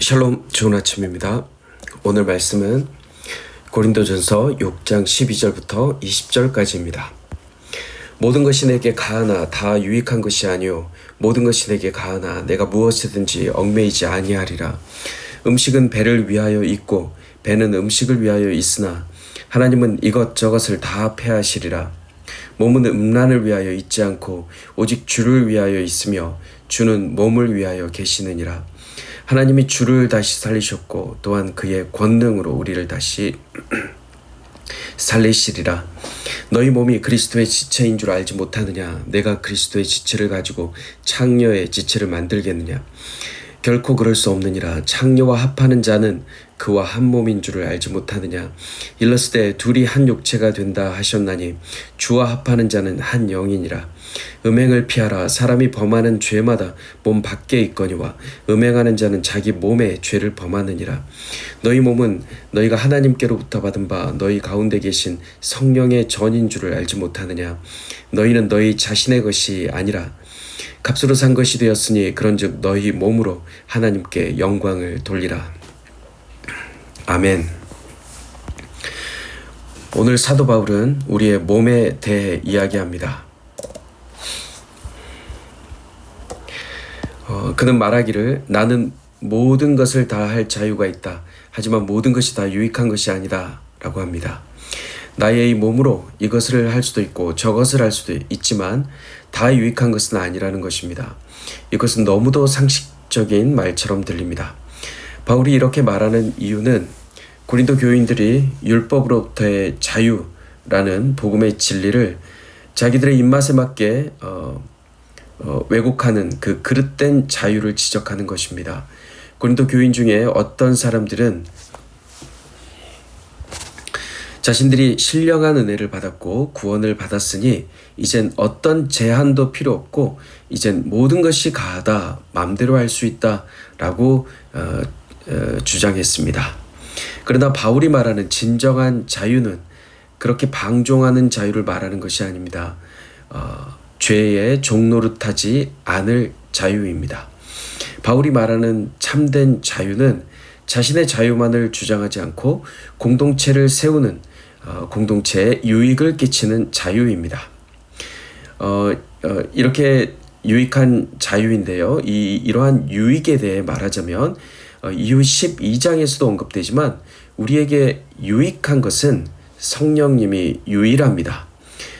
샬롬, 좋은 아침입니다. 오늘 말씀은 고린도전서 6장 12절부터 20절까지입니다. 모든 것이 내게 가하나 다 유익한 것이 아니요 모든 것이 내게 가하나 내가 무엇이든지 얽매이지 아니하리라. 음식은 배를 위하여 있고 배는 음식을 위하여 있으나 하나님은 이것저것을 다 패하시리라. 몸은 음란을 위하여 있지 않고 오직 주를 위하여 있으며 주는 몸을 위하여 계시느니라. 하나님이 주를 다시 살리셨고 또한 그의 권능으로 우리를 다시 살리시리라. 너희 몸이 그리스도의 지체인 줄 알지 못하느냐? 내가 그리스도의 지체를 가지고 창녀의 지체를 만들겠느냐? 결코 그럴 수 없느니라. 창녀와 합하는 자는 그와 한 몸인 줄을 알지 못하느냐? 일렀을 때 둘이 한 육체가 된다 하셨나니 주와 합하는 자는 한 영이니라. 음행을 피하라. 사람이 범하는 죄마다 몸 밖에 있거니와 음행하는 자는 자기 몸에 죄를 범하느니라. 너희 몸은 너희가 하나님께로부터 받은 바 너희 가운데 계신 성령의 전인 줄을 알지 못하느냐? 너희는 너희 자신의 것이 아니라 값으로 산 것이 되었으니 그런즉 너희 몸으로 하나님께 영광을 돌리라. 아멘. 오늘 사도 바울은 우리의 몸에 대해 이야기합니다. 그는 말하기를 나는 모든 것을 다 할 자유가 있다. 하지만 모든 것이 다 유익한 것이 아니다 라고 합니다. 나의 이 몸으로 이것을 할 수도 있고 저것을 할 수도 있지만 다 유익한 것은 아니라는 것입니다. 이것은 너무도 상식적인 말처럼 들립니다. 바울이 이렇게 말하는 이유는 고린도 교인들이 율법으로부터의 자유라는 복음의 진리를 자기들의 입맛에 맞게 왜곡하는 그 그릇된 자유를 지적하는 것입니다. 고린도 교인 중에 어떤 사람들은 자신들이 신령한 은혜를 받았고 구원을 받았으니 이젠 어떤 제한도 필요 없고 이젠 모든 것이 가하다, 맘대로 할 수 있다 라고 주장했습니다. 그러나 바울이 말하는 진정한 자유는 그렇게 방종하는 자유를 말하는 것이 아닙니다. 죄의 종노릇하지 않을 자유입니다. 바울이 말하는 참된 자유는 자신의 자유만을 주장하지 않고 공동체를 세우는 공동체에 유익을 끼치는 자유입니다. 이렇게 유익한 자유인데요. 이러한 유익에 대해 말하자면 이후 12장에서도 언급되지만 우리에게 유익한 것은 성령님이 유일합니다.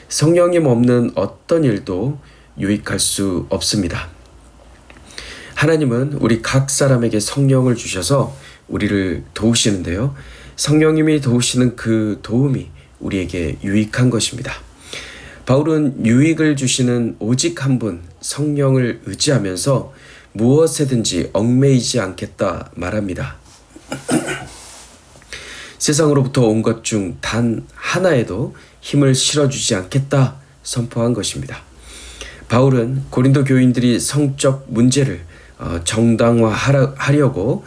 성령님 없는 어떤 일도 유익할 수 없습니다. 하나님은 우리 각 사람에게 성령을 주셔서 우리를 도우시는데요. 성령님이 도우시는 그 도움이 우리에게 유익한 것입니다. 바울은 유익을 주시는 오직 한 분 성령을 의지하면서 무엇에든지 얽매이지 않겠다 말합니다. 세상으로부터 온 것 중 단 하나에도 힘을 실어주지 않겠다 선포한 것입니다. 바울은 고린도 교인들이 성적 문제를 정당화하려고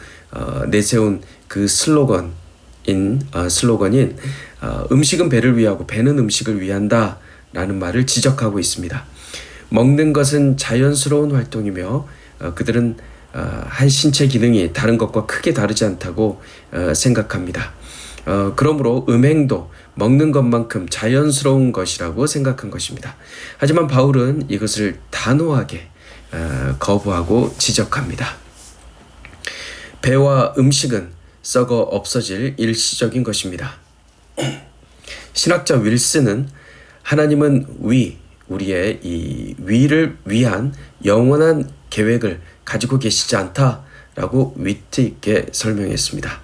내세운 그 슬로건인 음식은 배를 위하고 배는 음식을 위한다 라는 말을 지적하고 있습니다. 먹는 것은 자연스러운 활동이며 그들은 한 신체 기능이 다른 것과 크게 다르지 않다고 생각합니다. 그러므로 음행도 먹는 것만큼 자연스러운 것이라고 생각한 것입니다. 하지만 바울은 이것을 단호하게 거부하고 지적합니다. 배와 음식은 썩어 없어질 일시적인 것입니다. 신학자 윌슨은 하나님은 우리의 이 위를 위한 영원한 계획을 가지고 계시지 않다라고 위트 있게 설명했습니다.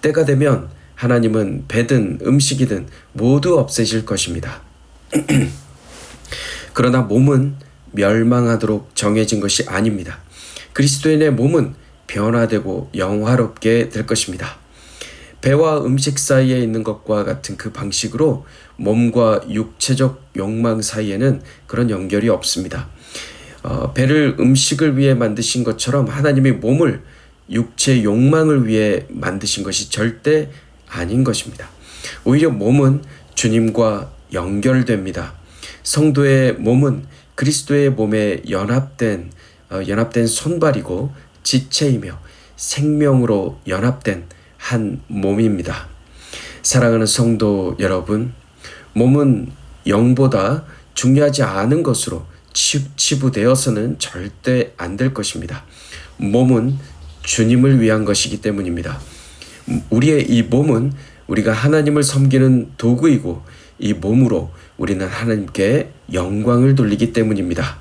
때가 되면 하나님은 배든 음식이든 모두 없애실 것입니다. 그러나 몸은 멸망하도록 정해진 것이 아닙니다. 그리스도인의 몸은 변화되고 영화롭게 될 것입니다. 배와 음식 사이에 있는 것과 같은 그 방식으로 몸과 육체적 욕망 사이에는 그런 연결이 없습니다. 배를 음식을 위해 만드신 것처럼 하나님이 몸을 육체 욕망을 위해 만드신 것이 절대 아닌 것입니다. 오히려 몸은 주님과 연결됩니다. 성도의 몸은 그리스도의 몸에 연합된 손발이고 지체이며 생명으로 연합된 한 몸입니다. 사랑하는 성도 여러분, 몸은 영보다 중요하지 않은 것으로 치부되어서는 절대 안 될 것입니다. 몸은 주님을 위한 것이기 때문입니다. 우리의 이 몸은 우리가 하나님을 섬기는 도구이고 이 몸으로 우리는 하나님께 영광을 돌리기 때문입니다.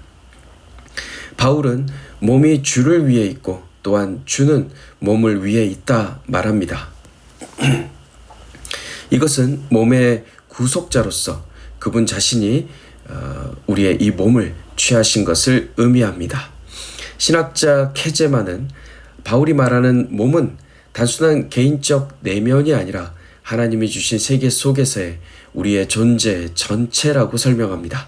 바울은 몸이 주를 위해 있고 또한 주는 몸을 위해 있다 말합니다. 이것은 몸의 구속자로서 그분 자신이 우리의 이 몸을 취하신 것을 의미합니다. 신학자 케제만은 바울이 말하는 몸은 단순한 개인적 내면이 아니라 하나님이 주신 세계 속에서의 우리의 존재 전체라고 설명합니다.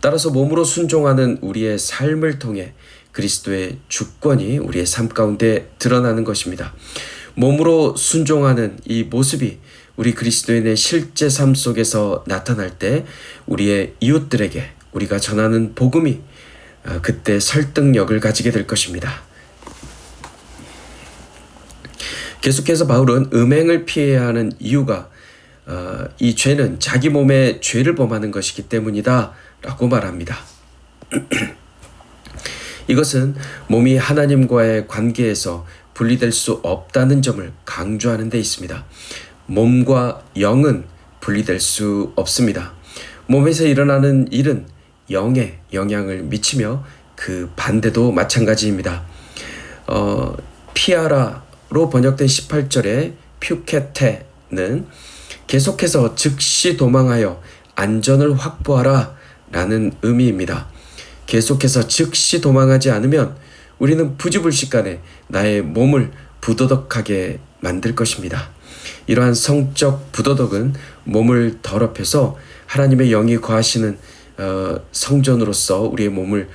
따라서 몸으로 순종하는 우리의 삶을 통해 그리스도의 주권이 우리의 삶 가운데 드러나는 것입니다. 몸으로 순종하는 이 모습이 우리 그리스도인의 실제 삶 속에서 나타날 때 우리의 이웃들에게 우리가 전하는 복음이 그때 설득력을 가지게 될 것입니다. 계속해서 바울은 음행을 피해야 하는 이유가 이 죄는 자기 몸에 죄를 범하는 것이기 때문이다 라고 말합니다. 이것은 몸이 하나님과의 관계에서 분리될 수 없다는 점을 강조하는 데 있습니다. 몸과 영은 분리될 수 없습니다. 몸에서 일어나는 일은 영에 영향을 미치며 그 반대도 마찬가지입니다. 피아라로 번역된 18절의 퓨케테는 계속해서 즉시 도망하여 안전을 확보하라 라는 의미입니다. 계속해서 즉시 도망하지 않으면 우리는 부지불식간에 나의 몸을 부도덕하게 만들 것입니다. 이러한 성적 부도덕은 몸을 더럽혀서 하나님의 영이 거하시는 성전으로서 우리의 몸을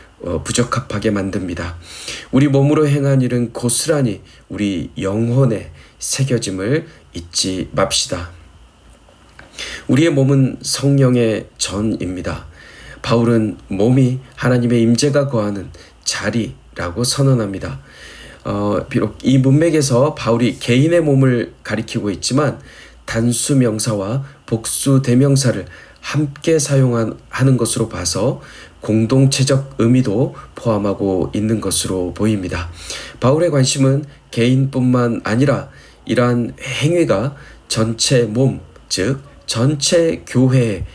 부적합하게 만듭니다. 우리 몸으로 행한 일은 고스란히 우리 영혼에 새겨짐을 잊지 맙시다. 우리의 몸은 성령의 전입니다. 바울은 몸이 하나님의 임재가 거하는 자리라고 선언합니다. 비록 이 문맥에서 바울이 개인의 몸을 가리키고 있지만 단수 명사와 복수 대명사를 함께 사용하는 것으로 봐서 공동체적 의미도 포함하고 있는 것으로 보입니다. 바울의 관심은 개인뿐만 아니라 이러한 행위가 전체 몸, 즉 전체 교회에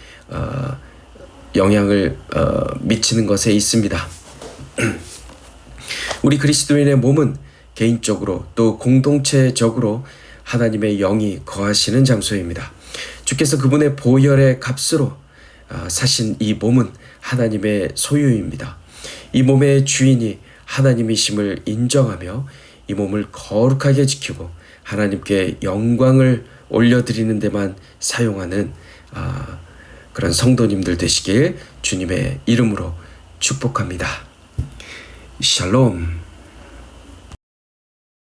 영향을 미치는 것에 있습니다. 우리 그리스도인의 몸은 개인적으로 또 공동체적으로 하나님의 영이 거하시는 장소입니다. 주께서 그분의 보혈의 값으로 사신 이 몸은 하나님의 소유입니다. 이 몸의 주인이 하나님이심을 인정하며 이 몸을 거룩하게 지키고 하나님께 영광을 올려드리는 데만 사용하는 그런 성도님들 되시길 주님의 이름으로 축복합니다. 샬롬.